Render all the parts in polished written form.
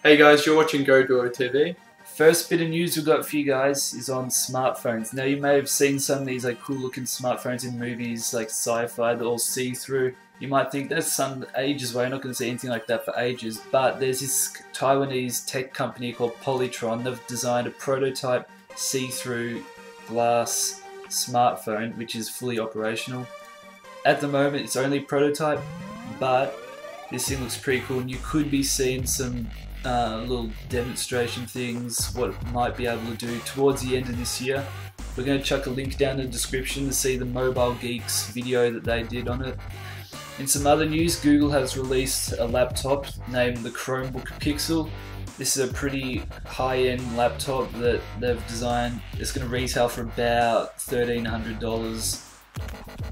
Hey guys, you're watching GoDuoTV. First bit of news we've got for you guys is on smartphones. Now you may have seen some of these like cool looking smartphones in movies like sci-fi, they're all see-through. You might think that's some ages away, I'm not going to see anything like that for ages, but there's this Taiwanese tech company called Polytron. They've designed a prototype see-through glass smartphone which is fully operational. At the moment it's only prototype, but this thing looks pretty cool and you could be seeing some little demonstration things, what it might be able to do towards the end of this year. We're going to chuck a link down in the description to see the Mobile Geeks video that they did on it. In some other news, Google has released a laptop named the Chromebook Pixel. This is a pretty high-end laptop that they've designed. It's going to retail for about $1,300.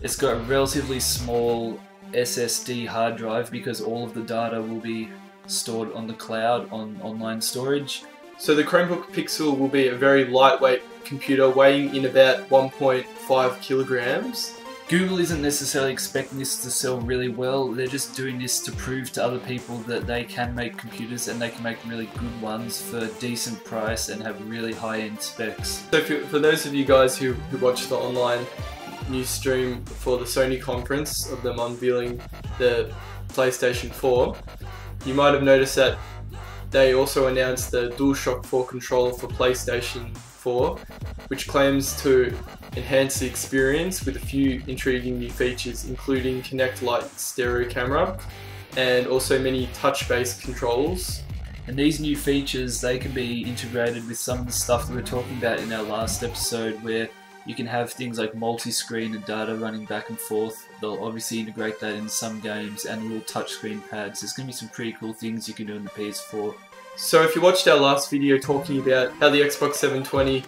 It's got a relatively small SSD hard drive because all of the data will be stored on the cloud on online storage. So the Chromebook Pixel will be a very lightweight computer weighing in about 1.5 kilograms. Google isn't necessarily expecting this to sell really well, they're just doing this to prove to other people that they can make computers and they can make really good ones for a decent price and have really high-end specs. So for those of you guys who watch the online news stream for the Sony conference of them unveiling the PlayStation 4, you might have noticed that they also announced the DualShock 4 controller for PlayStation 4, which claims to enhance the experience with a few intriguing new features, including Kinect-like stereo camera and also many touch-based controls. And these new features, they can be integrated with some of the stuff that we were talking about in our last episode, where you can have things like multi-screen and data running back and forth. They'll obviously integrate that in some games, and little touchscreen pads. There's going to be some pretty cool things you can do in the PS4. So if you watched our last video talking about how the Xbox 720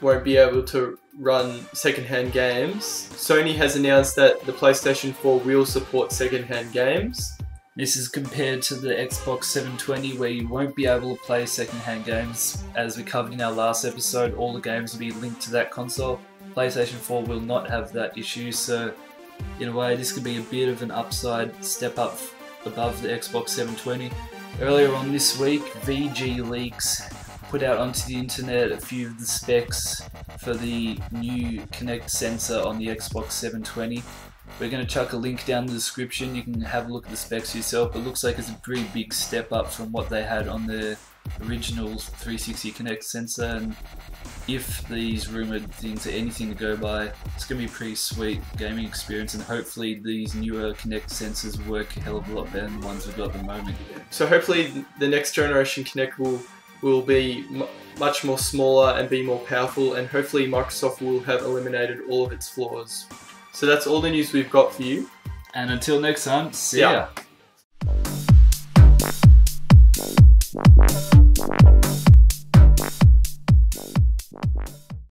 won't be able to run second-hand games, Sony has announced that the PlayStation 4 will support second-hand games. This is compared to the Xbox 720 where you won't be able to play second-hand games. As we covered in our last episode, all the games will be linked to that console. PlayStation 4 will not have that issue, so in a way this could be a bit of an upside step up above the Xbox 720. Earlier on this week, VG Leaks put out onto the internet a few of the specs for the new Kinect sensor on the Xbox 720. We're going to chuck a link down in the description, you can have a look at the specs yourself. It looks like it's a pretty big step up from what they had on the original 360 Kinect sensor, and if these rumoured things are anything to go by, it's going to be a pretty sweet gaming experience, and hopefully these newer Kinect sensors work a hell of a lot better than the ones we've got at the moment. So hopefully the next generation Kinect will be much more smaller and be more powerful, and hopefully Microsoft will have eliminated all of its flaws. So that's all the news we've got for you. And until next time, see ya!